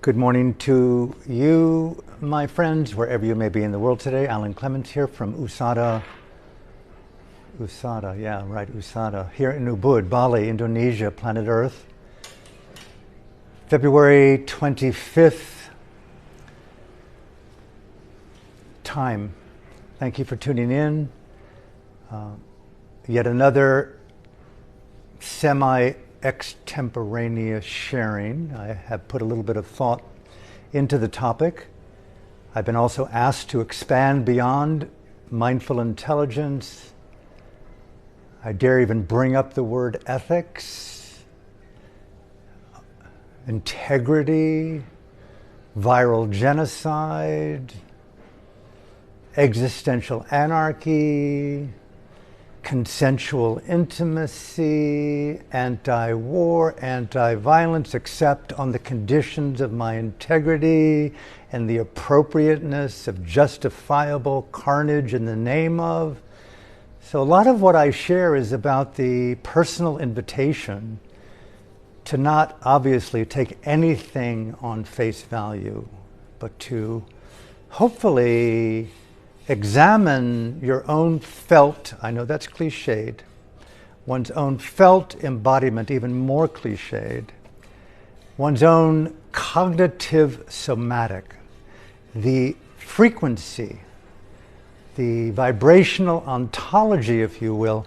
Good morning to you, my friends, wherever you may be in the world today. Alan Clements here from Usada, Usada, here in Ubud, Bali, Indonesia, planet Earth. February 25th time. Thank you for tuning in. Yet another semi-extemporaneous sharing. I have put a little bit of thought into the topic. I've been also asked to expand beyond mindful intelligence. I dare even bring up the word ethics, integrity, viral genocide, existential anarchy, consensual intimacy, anti-war, anti-violence, except on the conditions of my integrity and the appropriateness of justifiable carnage in the name of. So a lot of what I share is about the personal invitation to not obviously take anything on face value, but to hopefully examine your own felt, I know that's cliched, one's own felt embodiment, even more cliched, one's own cognitive somatic, the frequency, the vibrational ontology, if you will,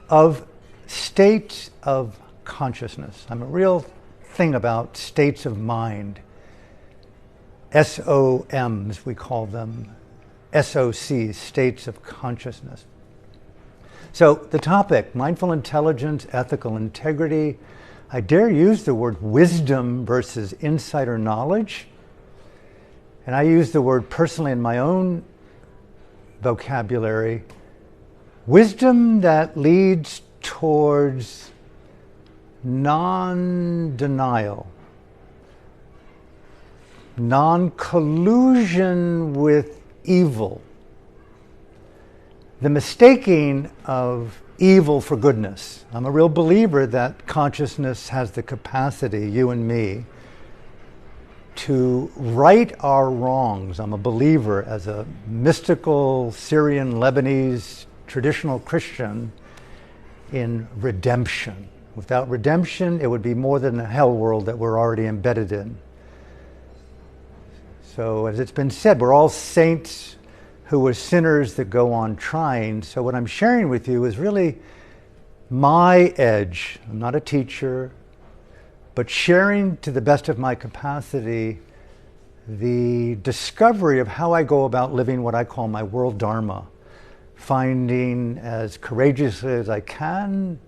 of states of consciousness. I'm a real thing about states of mind, SOMs we call them, SOCs, states of consciousness. So the topic, mindful intelligence, ethical integrity. I dare use the word wisdom versus insider knowledge. And I use the word personally in my own vocabulary. Wisdom that leads towards non-denial, non-collusion with evil, the mistaking of evil for goodness. I'm a real believer that consciousness has the capacity, you and me, to right our wrongs. I'm a believer as a mystical Syrian, Lebanese, traditional Christian in redemption. Without redemption, it would be more than a hell world that we're already embedded in. So as it's been said, we're all saints who were sinners that go on trying. So what I'm sharing with you is really my edge. I'm not a teacher, but sharing to the best of my capacity the discovery of how I go about living what I call my world dharma, finding as courageously as I can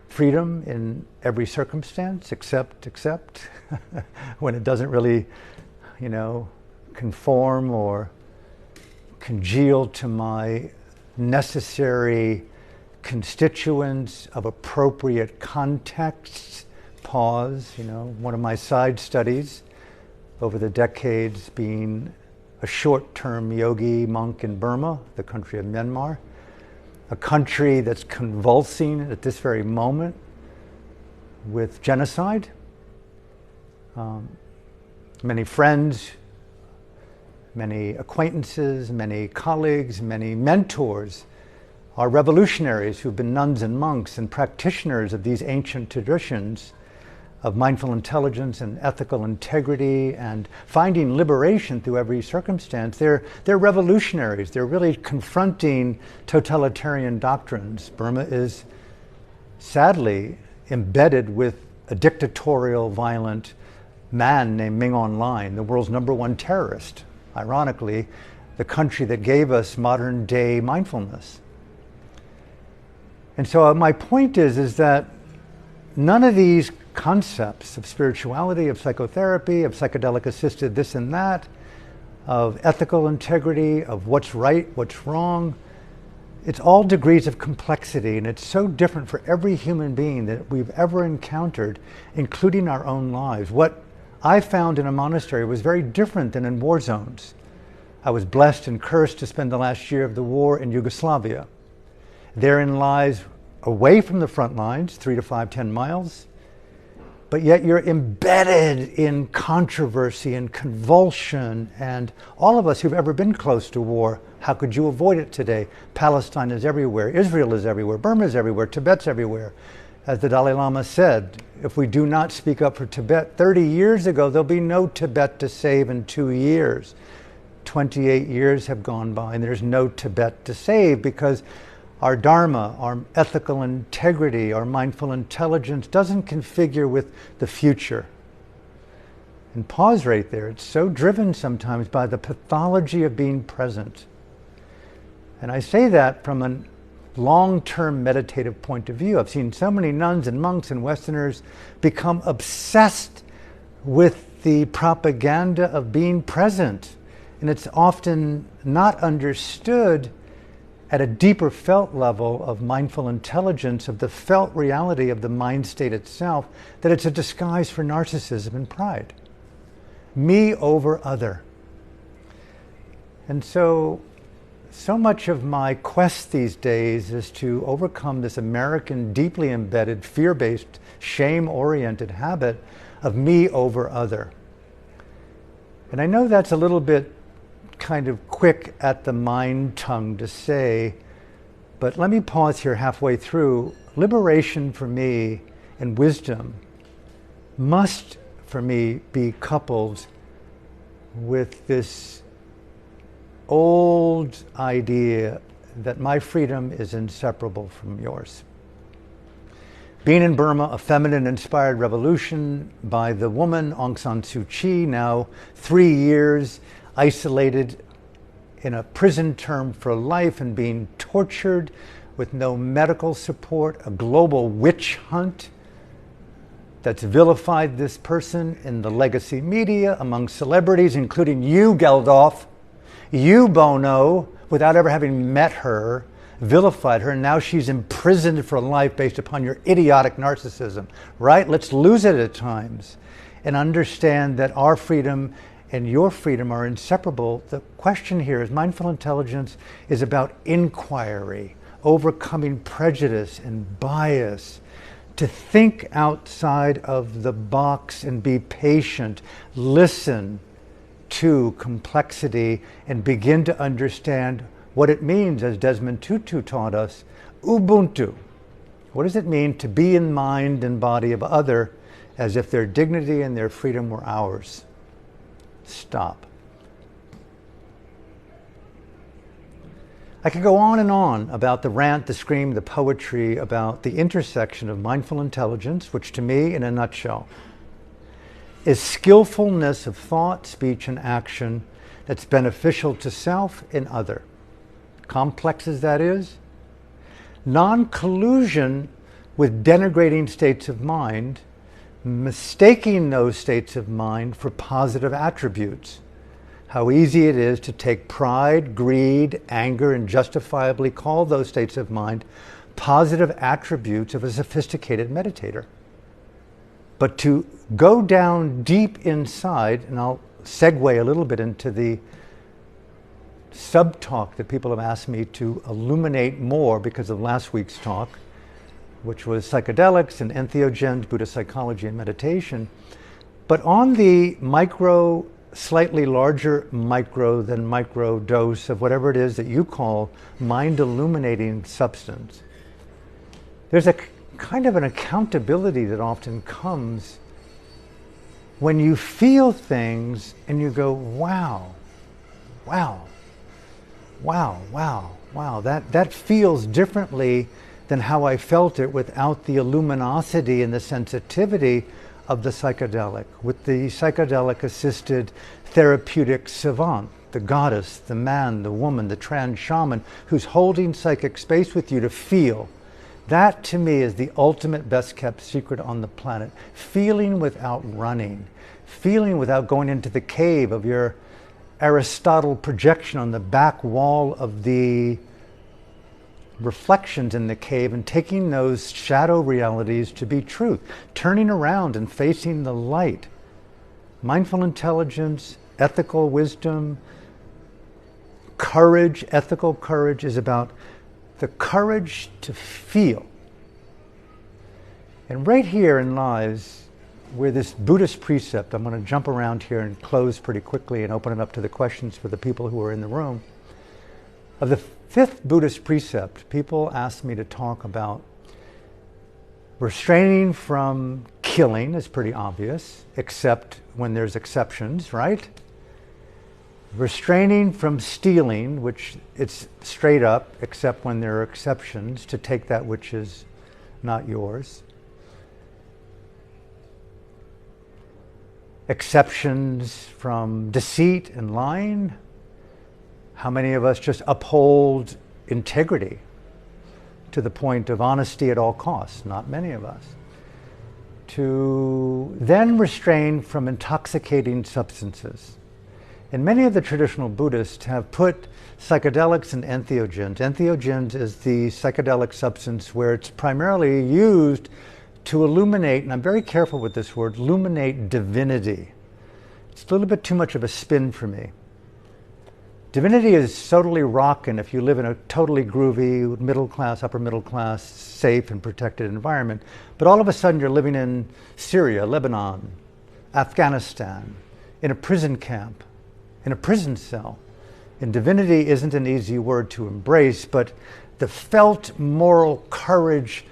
freedom in every circumstance, except when it doesn't really conform or congeal to my necessary constituents of appropriate contexts. Pause, one of my side studies over the decades being a short-term yogi monk in Burma, the country of Myanmar, a country that's convulsing at this very moment with genocide. Many friends, many acquaintances, many colleagues, many mentors are revolutionaries who've been nuns and monks and practitioners of these ancient traditions of mindful intelligence and ethical integrity and finding liberation through every circumstance. They're revolutionaries. They're really confronting totalitarian doctrines. Burma is sadly embedded with a dictatorial, violent man named Ming Online, the world's #1 terrorist. Ironically, the country that gave us modern day mindfulness. And so my point is that none of these concepts of spirituality, of psychotherapy, of psychedelic assisted this and that, of ethical integrity, of what's right, what's wrong, it's all degrees of complexity, and it's so different for every human being that we've ever encountered, including our own lives. What I found in a monastery was very different than in war zones. I was blessed and cursed to spend the last year of the war in Yugoslavia. Therein lies, away from the front lines, 3 to 5, 10 miles, but yet you're embedded in controversy and convulsion. And all of us who've ever been close to war, how could you avoid it today? Palestine is everywhere, Israel is everywhere, Burma is everywhere, Tibet's everywhere. As the Dalai Lama said, if we do not speak up for Tibet, 30 years ago, there'll be no Tibet to save in 2 years. 28 years have gone by and there's no Tibet to save because our dharma, our ethical integrity, our mindful intelligence doesn't configure with the future. And pause right there. It's so driven sometimes by the pathology of being present. And I say that from a long-term meditative point of view. I've seen so many nuns and monks and Westerners become obsessed with the propaganda of being present. And it's often not understood at a deeper felt level of mindful intelligence, of the felt reality of the mind state itself, that it's a disguise for narcissism and pride. Me over other. And so much of my quest these days is to overcome this American, deeply embedded, fear-based, shame-oriented habit of me over other. And I know that's a little bit kind of quick at the mind tongue to say, but let me pause here halfway through. Liberation for me and wisdom must, for me, be coupled with this old idea that my freedom is inseparable from yours. Being in Burma, a feminine-inspired revolution by the woman Aung San Suu Kyi, now 3 years isolated in a prison term for life and being tortured with no medical support, a global witch hunt that's vilified this person in the legacy media, among celebrities, including you, Geldof, you, Bono, without ever having met her, vilified her, and now she's imprisoned for life based upon your idiotic narcissism, right? Let's lose it at times and understand that our freedom and your freedom are inseparable. The question here is mindful intelligence is about inquiry, overcoming prejudice and bias, to think outside of the box and be patient, listen to complexity and begin to understand what it means, as Desmond Tutu taught us, Ubuntu. What does it mean to be in mind and body of other as if their dignity and their freedom were ours? Stop. I could go on and on about the rant, the scream, the poetry, about the intersection of mindful intelligence, which to me, in a nutshell, is skillfulness of thought, speech, and action that's beneficial to self and other. Complex as that is, non-collusion with denigrating states of mind, mistaking those states of mind for positive attributes. How easy it is to take pride, greed, anger, and justifiably call those states of mind positive attributes of a sophisticated meditator. But to go down deep inside, and I'll segue a little bit into the sub-talk that people have asked me to illuminate more because of last week's talk, which was psychedelics and entheogens, Buddhist psychology and meditation. But on the micro, slightly larger micro than micro dose of whatever it is that you call mind illuminating substance, there's a kind of an accountability that often comes when you feel things and you go, wow, wow, wow, wow, wow, that feels differently than how I felt it without the luminosity and the sensitivity of the psychedelic, with the psychedelic-assisted therapeutic savant, the goddess, the man, the woman, the trans shaman, who's holding psychic space with you to feel. That, to me, is the ultimate best-kept secret on the planet. Feeling without running. Feeling without going into the cave of your Aristotle projection on the back wall of the reflections in the cave and taking those shadow realities to be truth, turning around and facing the light. Mindful intelligence, ethical wisdom, courage, ethical courage is about the courage to feel. And right herein lies where this Buddhist precept, I'm going to jump around here and close pretty quickly and open it up to the questions for the people who are in the room. Of the fifth Buddhist precept, people ask me to talk about restraining from killing is pretty obvious, except when there's exceptions, right? Restraining from stealing, which it's straight up, except when there are exceptions, to take that which is not yours. Exceptions from deceit and lying. How many of us just uphold integrity to the point of honesty at all costs? Not many of us. To then restrain from intoxicating substances. And many of the traditional Buddhists have put psychedelics and entheogens. Entheogens is the psychedelic substance where it's primarily used to illuminate, and I'm very careful with this word, illuminate divinity. It's a little bit too much of a spin for me. Divinity is totally rockin' if you live in a totally groovy, middle class, upper middle class, safe and protected environment. But all of a sudden you're living in Syria, Lebanon, Afghanistan, in a prison camp, in a prison cell. And divinity isn't an easy word to embrace, but the felt moral courage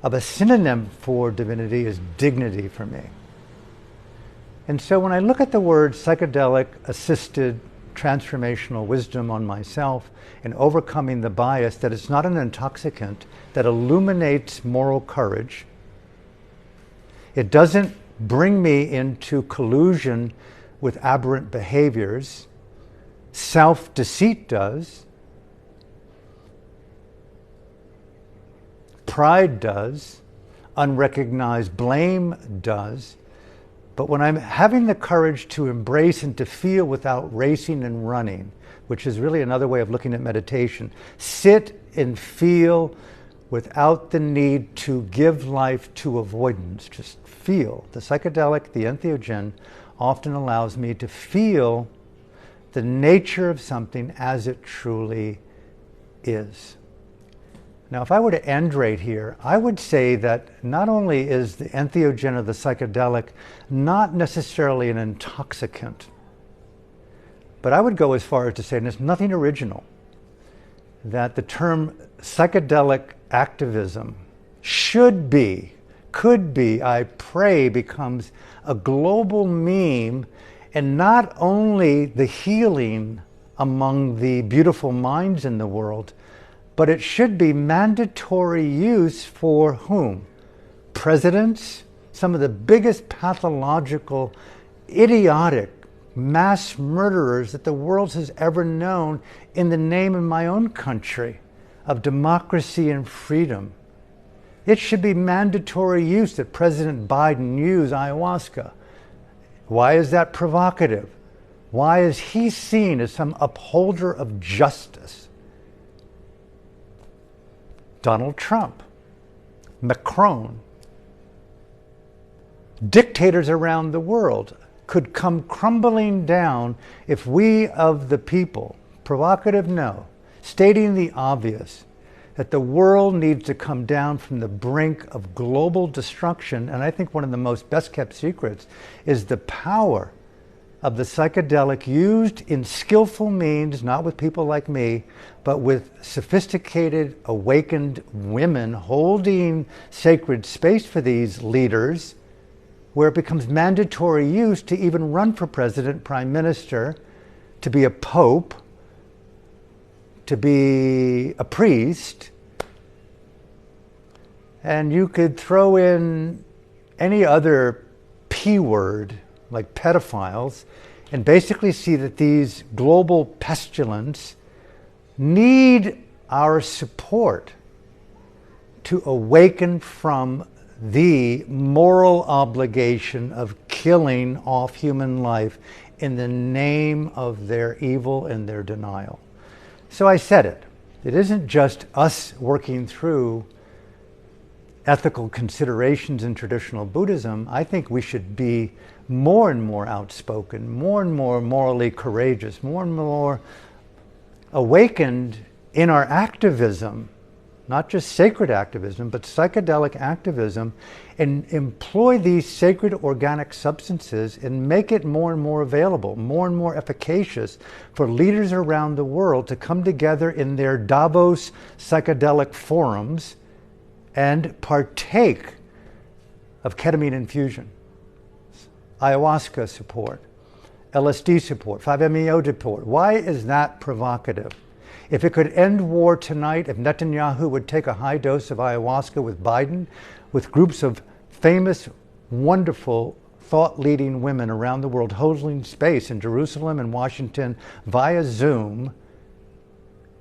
of a synonym for divinity is dignity for me. And so when I look at the word psychedelic assisted transformational wisdom on myself and overcoming the bias that it's not an intoxicant that illuminates moral courage, it doesn't bring me into collusion with aberrant behaviors. Self-deceit does. Pride does. Unrecognized blame does. But when I'm having the courage to embrace and to feel without racing and running, which is really another way of looking at meditation, sit and feel without the need to give life to avoidance, just feel. The psychedelic, the entheogen, often allows me to feel the nature of something as it truly is. Now, if I were to end right here, I would say that not only is the entheogen or the psychedelic not necessarily an intoxicant, but I would go as far as to say, and it's nothing original, that the term psychedelic activism should be, could be, I pray, becomes a global meme, and not only the healing among the beautiful minds in the world, but it should be mandatory use for whom? Presidents, some of the biggest pathological, idiotic mass murderers that the world has ever known in the name of my own country of democracy and freedom. It should be mandatory use that President Biden use ayahuasca. Why is that provocative? Why is he seen as some upholder of justice? Donald Trump, Macron, dictators around the world could come crumbling down if we of the people, provocative, no, stating the obvious, that the world needs to come down from the brink of global destruction. And I think one of the most best kept secrets is the power of the psychedelic used in skillful means, not with people like me, but with sophisticated, awakened women holding sacred space for these leaders, where it becomes mandatory use to even run for president, prime minister, to be a pope, to be a priest, and you could throw in any other P word like pedophiles, and basically see that these global pestilence need our support to awaken from the moral obligation of killing off human life in the name of their evil and their denial. So I said it. It isn't just us working through ethical considerations in traditional Buddhism. I think we should be more and more outspoken, more and more morally courageous, more and more awakened in our activism not just sacred activism, but psychedelic activism, and employ these sacred organic substances and make it more and more available, more and more efficacious for leaders around the world to come together in their Davos psychedelic forums and partake of ketamine infusion, ayahuasca support, LSD support, 5-MeO support. Why is that provocative? If it could end war tonight, if Netanyahu would take a high dose of ayahuasca with Biden, with groups of famous, wonderful, thought-leading women around the world holding space in Jerusalem and Washington via Zoom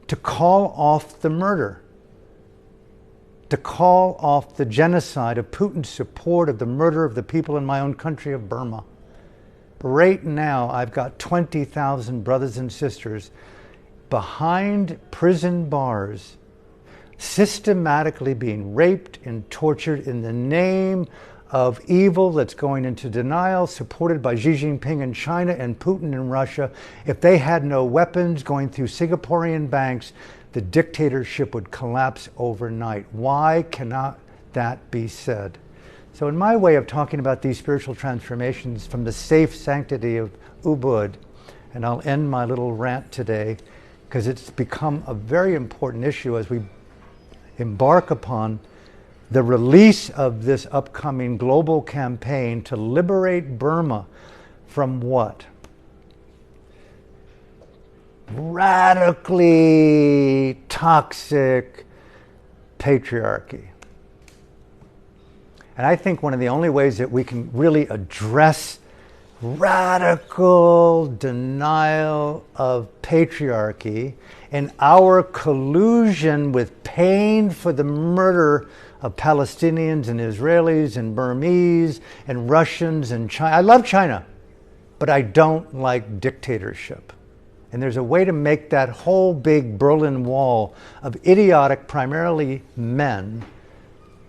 to call off the murder, to call off the genocide of Putin's support of the murder of the people in my own country of Burma. Right now, I've got 20,000 brothers and sisters behind prison bars, systematically being raped and tortured in the name of evil that's going into denial, supported by Xi Jinping in China and Putin in Russia. If they had no weapons going through Singaporean banks, the dictatorship would collapse overnight. Why cannot that be said? So in my way of talking about these spiritual transformations from the safe sanctity of Ubud, and I'll end my little rant today, because it's become a very important issue as we embark upon the release of this upcoming global campaign to liberate Burma from what? Radically toxic patriarchy. And I think one of the only ways that we can really address radical denial of patriarchy and our collusion with paying for the murder of Palestinians and Israelis and Burmese and Russians and China. I love China, but I don't like dictatorship. And there's a way to make that whole big Berlin Wall of idiotic, primarily men,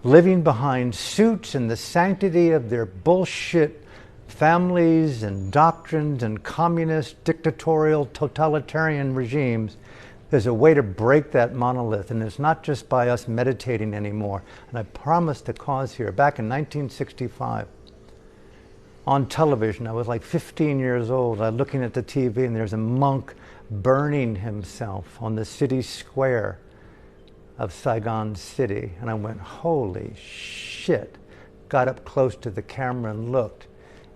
living behind suits in the sanctity of their bullshit families and doctrines and communist, dictatorial, totalitarian regimes. There's a way to break that monolith, and it's not just by us meditating anymore. And I promise to cause here. Back in 1965, on television, I was like 15 years old. I was looking at the TV, and there's a monk burning himself on the city square of Saigon City. And I went, holy shit. Got up close to the camera and looked.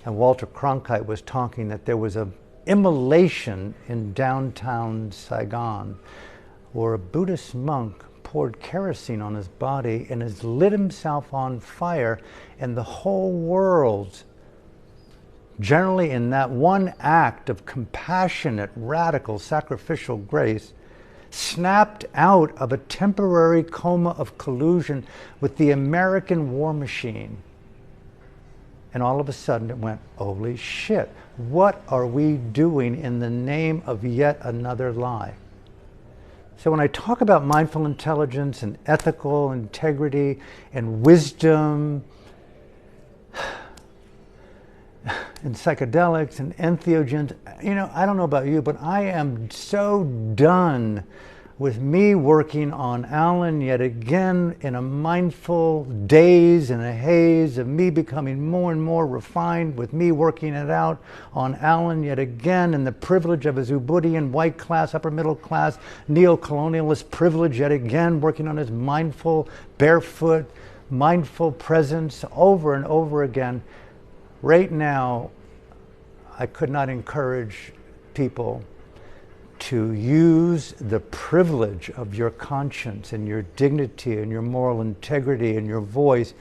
And Walter Cronkite was talking that there was an immolation in downtown Saigon where a Buddhist monk poured kerosene on his body and has lit himself on fire, and the whole world, generally in that one act of compassionate, radical, sacrificial grace, snapped out of a temporary coma of collusion with the American war machine. And all of a sudden it went, holy shit, what are we doing in the name of yet another lie? So when I talk about mindful intelligence and ethical integrity and wisdom and psychedelics and entheogens, you know, I don't know about you, but I am so done with me working on Alan yet again in a mindful daze and a haze of me becoming more and more refined, with me working it out on Alan yet again, and the privilege of his Ubudian white class, upper middle class, neo-colonialist privilege yet again, working on his mindful, barefoot, mindful presence over and over again. Right now, I could not encourage people to use the privilege of your conscience and your dignity and your moral integrity and your voice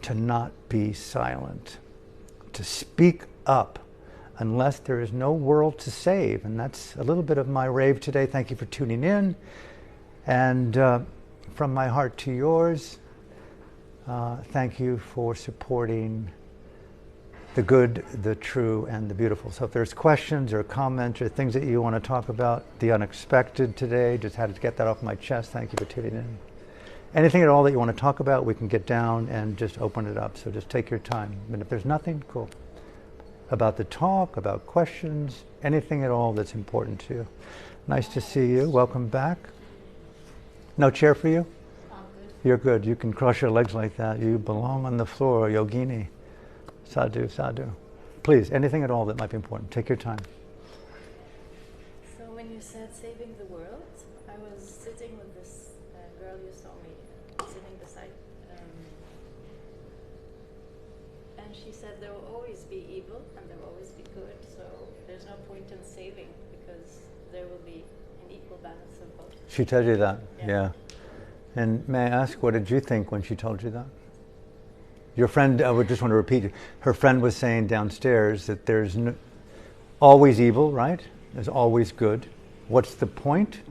to not be silent, to speak up unless there is no world to save. And that's a little bit of my rave today. Thank you for tuning in. And from my heart to yours, thank you for supporting the good, the true, and the beautiful. So if there's questions or comments or things that you want to talk about, the unexpected today, just had to get that off my chest. Thank you for tuning in. Anything at all that you want to talk about, we can get down and just open it up. So just take your time. And if there's nothing, cool. About the talk, about questions, anything at all that's important to you. Nice to see you. Welcome back. No chair for you? I'm good. You're good. You can cross your legs like that. You belong on the floor, yogini. Sadhu, sadhu. Please, anything at all that might be important. Take your time. So when you said saving the world, I was sitting with this girl you saw me sitting beside, and she said there will always be evil and there will always be good, so there's no point in saving because there will be an equal balance of both. She told you that? Yeah. And may I ask, what did you think when she told you that? Your friend, I would just want to repeat, her friend was saying downstairs that there's always evil, right? There's always good. What's the point?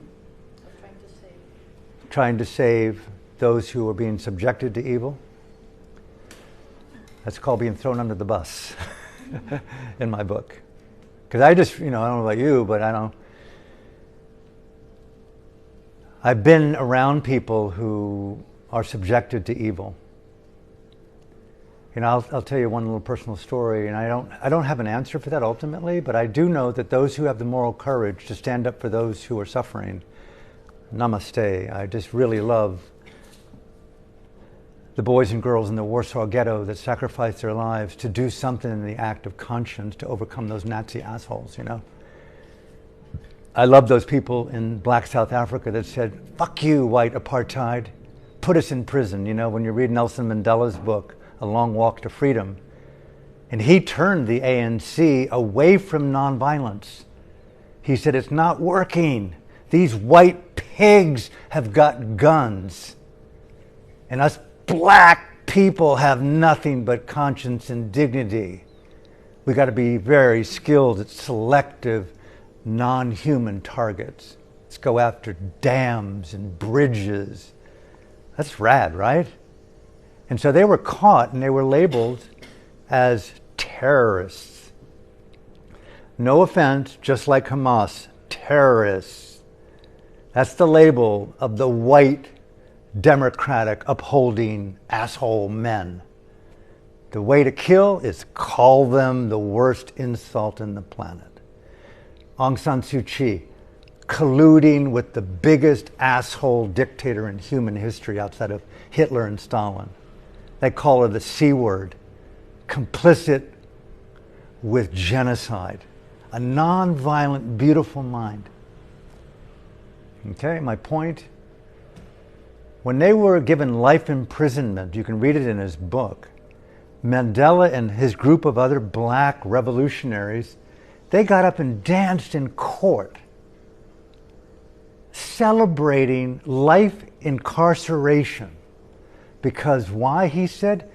I'm trying to save. Trying to save those who are being subjected to evil. That's called being thrown under the bus in my book. Because I just, I don't know about you, but I've been around people who are subjected to evil. I'll tell you one little personal story, and I don't have an answer for that ultimately, but I do know that those who have the moral courage to stand up for those who are suffering, namaste. I just really love the boys and girls in the Warsaw Ghetto that sacrificed their lives to do something in the act of conscience to overcome those Nazi assholes, I love those people in Black South Africa that said, fuck you, white apartheid, put us in prison. When you read Nelson Mandela's book, A Long Walk to Freedom, and he turned the ANC away from nonviolence. He said, it's not working. These white pigs have got guns. And us black people have nothing but conscience and dignity. We got to be very skilled at selective, non-human targets. Let's go after dams and bridges. That's rad, right? And so they were caught and they were labeled as terrorists. No offense, just like Hamas, terrorists. That's the label of the white, democratic, upholding asshole men. The way to kill is call them the worst insult in the planet. Aung San Suu Kyi, colluding with the biggest asshole dictator in human history outside of Hitler and Stalin. They call her the C word, complicit with genocide. A non-violent, beautiful mind. Okay, my point? When they were given life imprisonment, you can read it in his book, Mandela and his group of other black revolutionaries, they got up and danced in court, celebrating life incarceration. Because why, he said?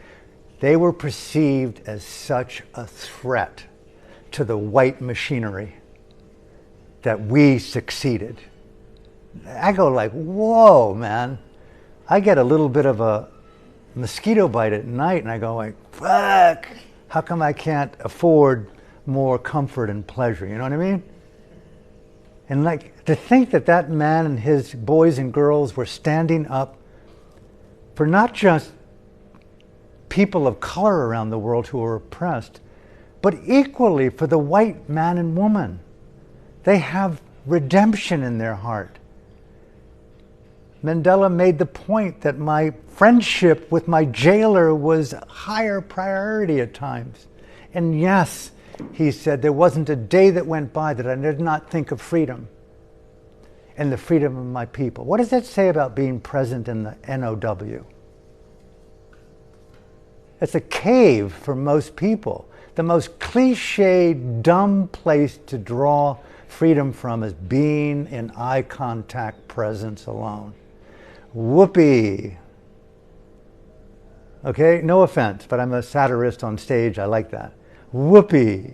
They were perceived as such a threat to the white machinery that we succeeded. I go like, whoa, man. I get a little bit of a mosquito bite at night and I go like, fuck, how come I can't afford more comfort and pleasure? You know what I mean? And like, to think that that man and his boys and girls were standing up for not just people of color around the world who are oppressed, but equally for the white man and woman. They have redemption in their heart. Mandela made the point that my friendship with my jailer was a higher priority at times. And yes, he said, there wasn't a day that went by that I did not think of freedom and the freedom of my people. What does that say about being present in the NOW? It's a cave for most people. The most cliched, dumb place to draw freedom from is being in eye contact presence alone. Whoopee. Okay, no offense, but I'm a satirist on stage. I like that. Whoopee.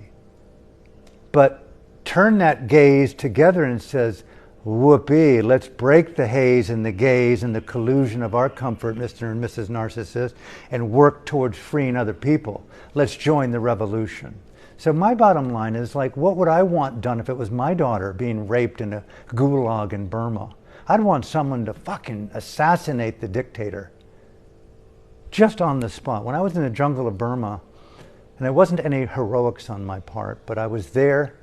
But turn that gaze together and says, whoopee, let's break the haze and the gaze and the collusion of our comfort, Mr. and Mrs. Narcissist, and work towards freeing other people. Let's join the revolution. So my bottom line is like, what would I want done if it was my daughter being raped in a gulag in Burma? I'd want someone to fucking assassinate the dictator. Just on the spot. When I was in the jungle of Burma, and there wasn't any heroics on my part, but I was there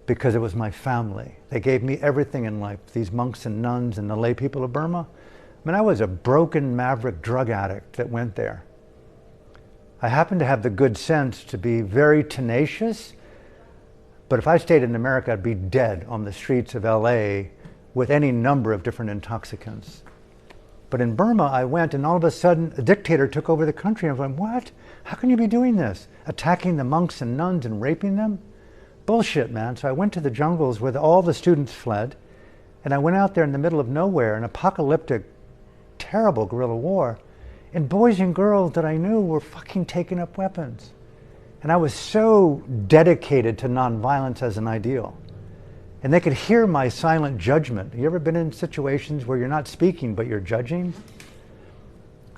because it was my family. They gave me everything in life. These monks and nuns and the lay people of Burma, I mean, I was a broken maverick drug addict that went there. I happened to have the good sense to be very tenacious, but if I stayed in America, I'd be dead on the streets of LA with any number of different intoxicants. But in Burma, I went, and all of a sudden, a dictator took over the country. And I went, what? How can you be doing this? Attacking the monks and nuns and raping them? Bullshit, man. So I went to the jungles where all the students fled, and I went out there in the middle of nowhere, an apocalyptic, terrible guerrilla war, and boys and girls that I knew were fucking taking up weapons. And I was so dedicated to nonviolence as an ideal. And they could hear my silent judgment. You ever been in situations where you're not speaking, but you're judging?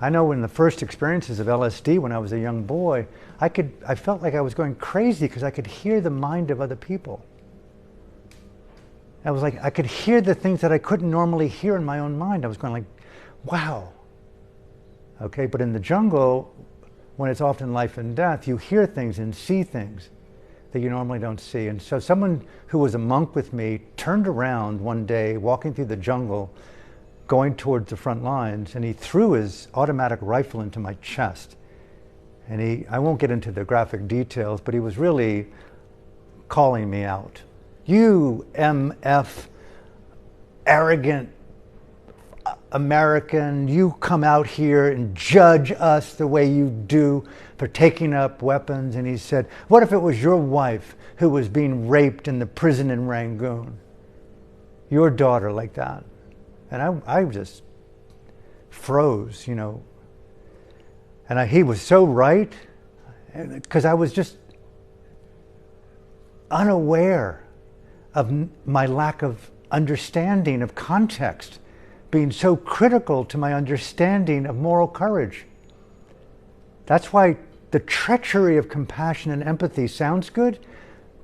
I know in the first experiences of LSD when I was a young boy, I felt like I was going crazy because I could hear the mind of other people. I was like, I could hear the things that I couldn't normally hear in my own mind. I was going like, wow. Okay, but in the jungle, when it's often life and death, you hear things and see things that you normally don't see. And so someone who was a monk with me turned around one day, walking through the jungle, going towards the front lines, and he threw his automatic rifle into my chest. And I won't get into the graphic details, but he was really calling me out. You MF, arrogant American, you come out here and judge us the way you do for taking up weapons. And he said, what if it was your wife who was being raped in the prison in Rangoon? Your daughter like that. And I just froze, you know. And he was so right, because I was just unaware of my lack of understanding of context being so critical to my understanding of moral courage. That's why the treachery of compassion and empathy sounds good,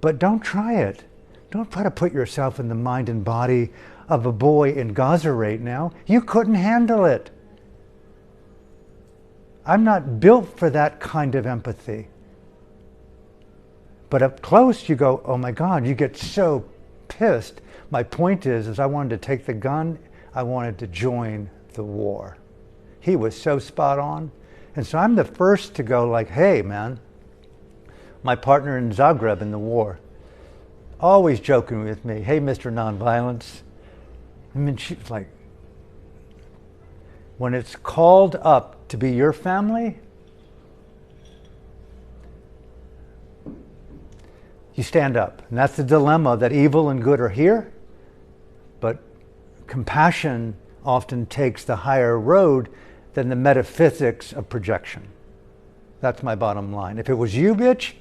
but don't try it. Don't try to put yourself in the mind and body of a boy in Gaza right now. You couldn't handle it. I'm not built for that kind of empathy. But up close you go, oh my God, you get so pissed. My point is I wanted to take the gun, I wanted to join the war. He was so spot on. And so I'm the first to go like, hey man, my partner in Zagreb in the war, always joking with me, hey Mr. Nonviolence. I mean, she's like, when it's called up to be your family, you stand up. And that's the dilemma, that evil and good are here, but compassion often takes the higher road than the metaphysics of projection. That's my bottom line. If it was you, bitch,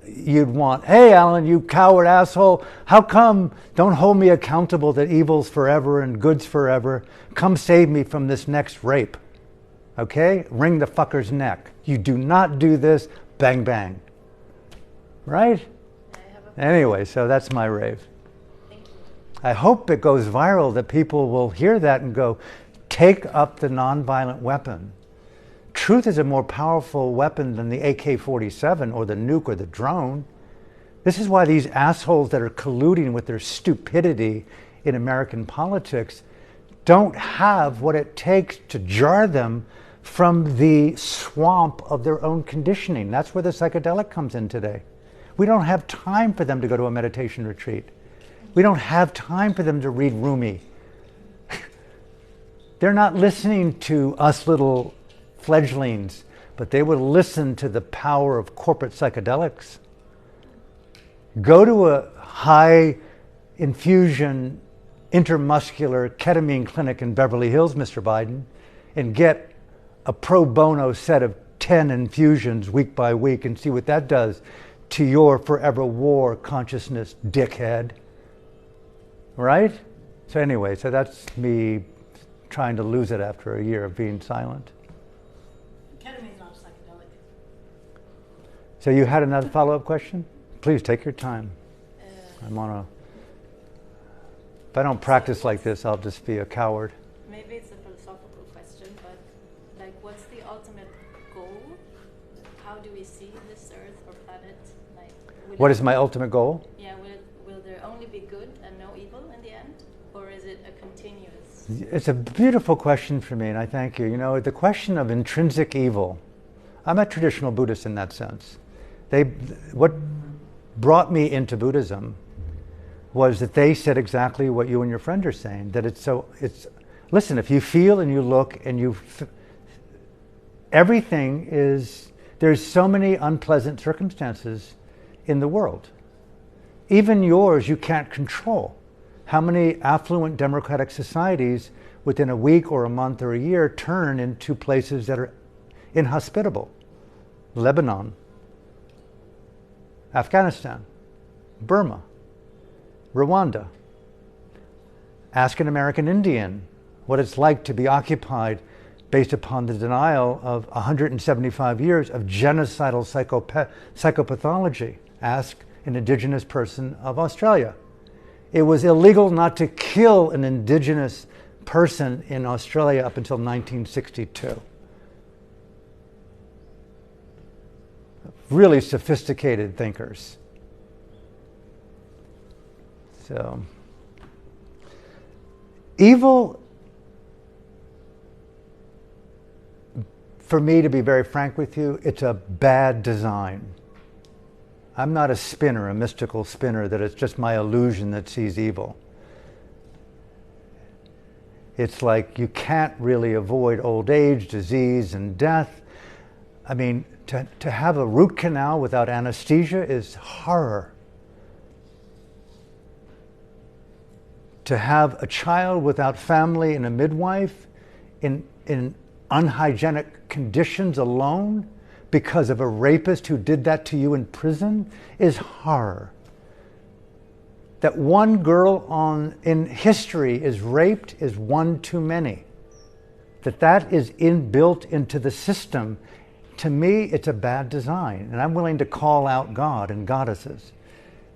you'd want, hey, Alan, you coward asshole, how come? Don't hold me accountable that evil's forever and good's forever. Come save me from this next rape. Okay? Wring the fucker's neck. You do not do this, bang, bang. Right? Anyway, so that's my rave. Thank you. I hope it goes viral, that people will hear that and go, take up the nonviolent weapon. Truth is a more powerful weapon than the AK-47 or the nuke or the drone. This is why these assholes that are colluding with their stupidity in American politics don't have what it takes to jar them from the swamp of their own conditioning. That's where the psychedelic comes in today. We don't have time for them to go to a meditation retreat. We don't have time for them to read Rumi. They're not listening to us little fledglings, but they would listen to the power of corporate psychedelics. Go to a high infusion intermuscular ketamine clinic in Beverly Hills, Mr. Biden, and get a pro bono set of 10 infusions week by week and see what that does to your forever war consciousness, dickhead. Right? So anyway, so that's me trying to lose it after a year of being silent. Ketamine's not psychedelic. So you had another follow-up question? Please take your time. I'm on a... If I don't practice like this, I'll just be a coward. Maybe it's a philosophical question, but like, what's the ultimate goal? How do we see this Earth or planet? Like, What is my ultimate goal? Yeah, will there only be good and no evil in the end, or is it a continuous It's a beautiful question for me, and I thank you. You know, the question of intrinsic evil, I'm a traditional Buddhist in that sense. What brought me into Buddhism was that they said exactly what you and your friend are saying, that listen, if you feel and you look and everything is, there's so many unpleasant circumstances in the world. Even yours, you can't control. How many affluent democratic societies within a week or a month or a year turn into places that are inhospitable? Lebanon, Afghanistan, Burma, Rwanda. Ask an American Indian what it's like to be occupied based upon the denial of 175 years of genocidal psychopathology. Ask an indigenous person of Australia. It was illegal not to kill an indigenous person in Australia up until 1962. Really sophisticated thinkers. So, evil, for me, to be very frank with you, it's a bad design. I'm not a spinner, a mystical spinner, that it's just my illusion that sees evil. It's like you can't really avoid old age, disease, and death. I mean, to have a root canal without anesthesia is horror. To have a child without family and a midwife in unhygienic conditions alone because of a rapist who did that to you in prison is horror. That one girl in history is raped is one too many. That is inbuilt into the system. To me, it's a bad design, and I'm willing to call out God and goddesses.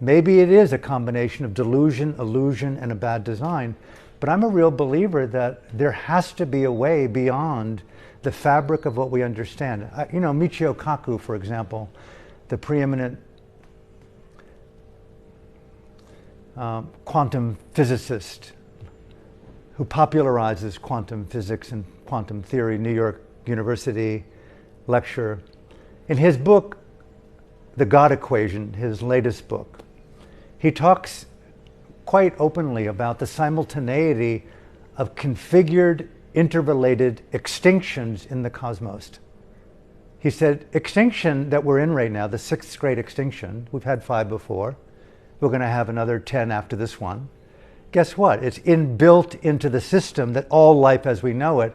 Maybe it is a combination of delusion, illusion, and a bad design, but I'm a real believer that there has to be a way beyond the fabric of what we understand. You know, Michio Kaku, for example, the preeminent quantum physicist who popularizes quantum physics and quantum theory, New York University lecturer. In his book, The God Equation, his latest book, he talks quite openly about the simultaneity of configured, interrelated extinctions in the cosmos. He said, extinction that we're in right now, the 6th great extinction, we've had 5 before, we're going to have another 10 after this one. Guess what? It's inbuilt into the system that all life as we know it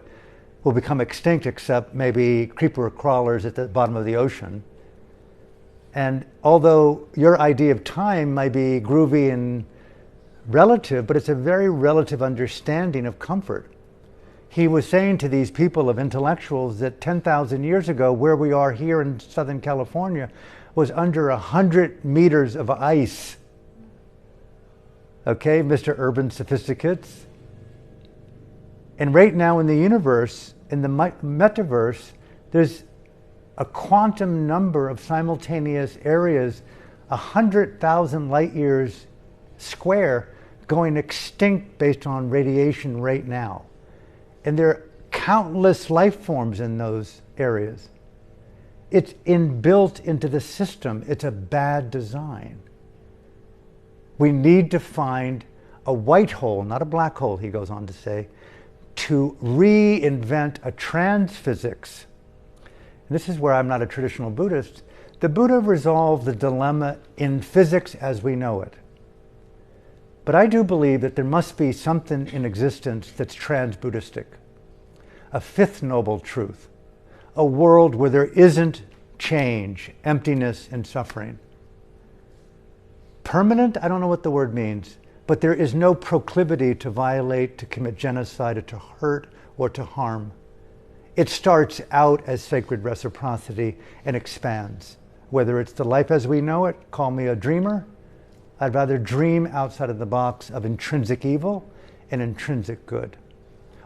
will become extinct, except maybe creeper crawlers at the bottom of the ocean. And although your idea of time might be groovy and relative, but it's a very relative understanding of comfort. He was saying to these people of intellectuals that 10,000 years ago, where we are here in Southern California, was under 100 meters of ice. Okay, Mr. Urban Sophisticates? And right now in the universe, in the Metaverse, there's a quantum number of simultaneous areas, 100,000 light years square, going extinct based on radiation right now. And there are countless life forms in those areas. It's inbuilt into the system. It's a bad design. We need to find a white hole, not a black hole, he goes on to say, to reinvent a transphysics. And this is where I'm not a traditional Buddhist. The Buddha resolved the dilemma in physics as we know it. But I do believe that there must be something in existence that's trans-Buddhistic. A 5th noble truth. A world where there isn't change, emptiness, and suffering. Permanent? I don't know what the word means. But there is no proclivity to violate, to commit genocide, or to hurt, or to harm. It starts out as sacred reciprocity and expands. Whether it's the life as we know it, call me a dreamer. I'd rather dream outside of the box of intrinsic evil and intrinsic good.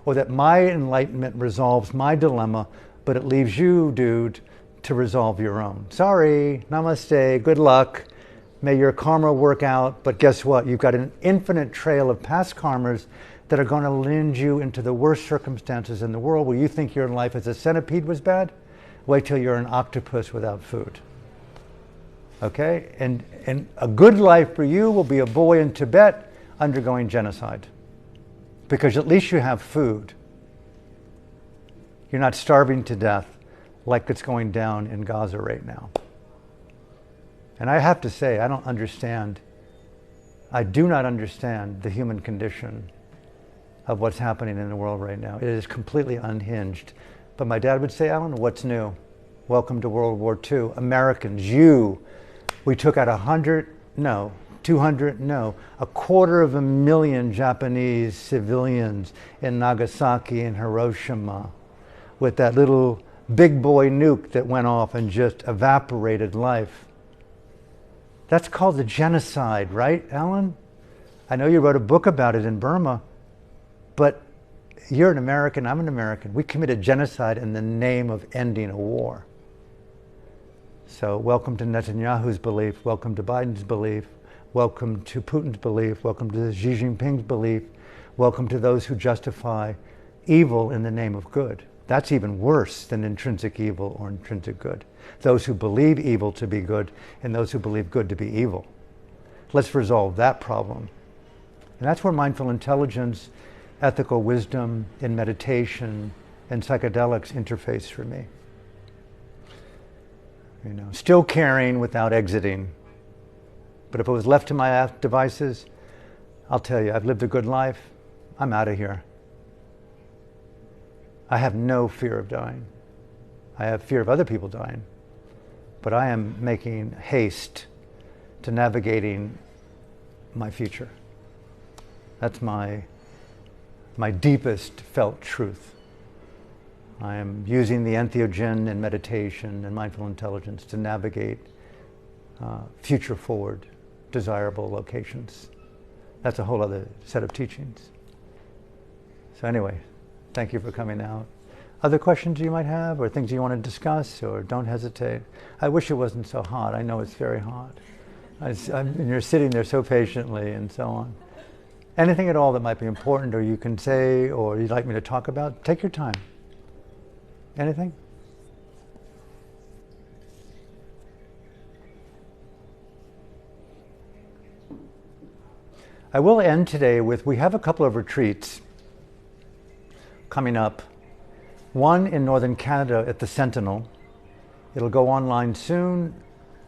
Or that my enlightenment resolves my dilemma, but it leaves you, dude, to resolve your own. Sorry, namaste, good luck. May your karma work out, but guess what? You've got an infinite trail of past karmas that are going to lead you into the worst circumstances in the world, where you think your life as a centipede was bad. Wait till you're an octopus without food. Okay? And a good life for you will be a boy in Tibet undergoing genocide. Because at least you have food. You're not starving to death like it's going down in Gaza right now. And I have to say, I do not understand the human condition of what's happening in the world right now. It is completely unhinged. But my dad would say, Alan, what's new? Welcome to World War II. Americans, we took out 250,000 Japanese civilians in Nagasaki and Hiroshima with that little big boy nuke that went off and just evaporated life. That's called a genocide, right, Alan? I know you wrote a book about it in Burma, but you're an American, I'm an American. We committed genocide in the name of ending a war. So welcome to Netanyahu's belief, welcome to Biden's belief, welcome to Putin's belief, welcome to Xi Jinping's belief, welcome to those who justify evil in the name of good. That's even worse than intrinsic evil or intrinsic good. Those who believe evil to be good and those who believe good to be evil. Let's resolve that problem. And that's where mindful intelligence, ethical wisdom, and meditation and psychedelics interface for me. You know, still caring without exiting. But if it was left to my devices, I'll tell you, I've lived a good life. I'm out of here. I have no fear of dying. I have fear of other people dying. But I am making haste to navigating my future. That's my deepest felt truth. I am using the entheogen and meditation and mindful intelligence to navigate future forward desirable locations. That's a whole other set of teachings. So anyway, thank you for coming out. Other questions you might have or things you want to discuss, or don't hesitate. I wish it wasn't so hot. I know it's very hot. And you're sitting there so patiently and so on. Anything at all that might be important or you can say or you'd like me to talk about, take your time. Anything? I will end today with, we have a couple of retreats coming up. One in northern Canada at the Sentinel. It'll go online soon,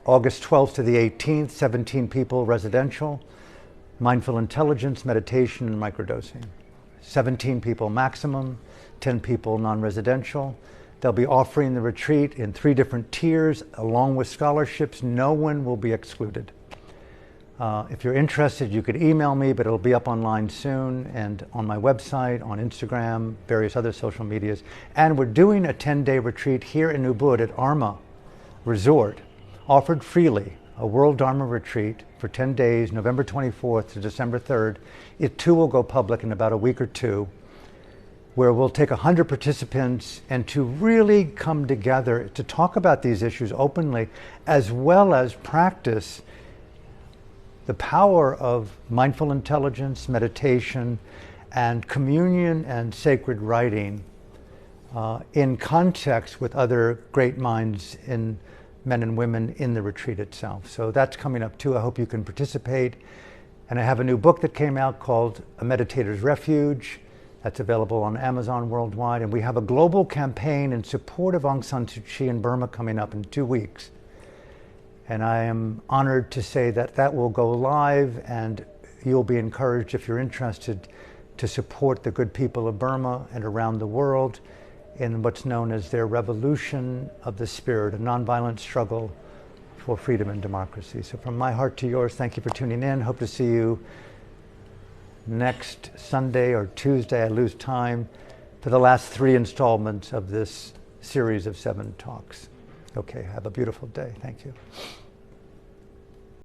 August 12th to the 18th, 17 people residential, mindful intelligence, meditation, and microdosing. 17 people maximum, 10 people non-residential. They'll be offering the retreat in 3 different tiers, along with scholarships. No one will be excluded. If you're interested, you could email me, but it'll be up online soon and on my website, on Instagram, various other social medias. And we're doing a 10-day retreat here in Ubud at Arma Resort, offered freely, a World Dharma retreat for 10 days, November 24th to December 3rd. It too will go public in about a week or two, where we'll take 100 participants and to really come together to talk about these issues openly, as well as practice the power of mindful intelligence, meditation, and communion and sacred writing in context with other great minds, in men and women in the retreat itself. So that's coming up too. I hope you can participate. And I have a new book that came out called A Meditator's Refuge. That's available on Amazon worldwide. And we have a global campaign in support of Aung San Suu Kyi in Burma coming up in 2 weeks. And I am honored to say that that will go live, and you'll be encouraged, if you're interested, to support the good people of Burma and around the world in what's known as their revolution of the spirit, a nonviolent struggle for freedom and democracy. So from my heart to yours, thank you for tuning in. Hope to see you next Sunday or Tuesday. I lose time for the last 3 installments of this series of 7 talks. Okay, have a beautiful day. Thank you.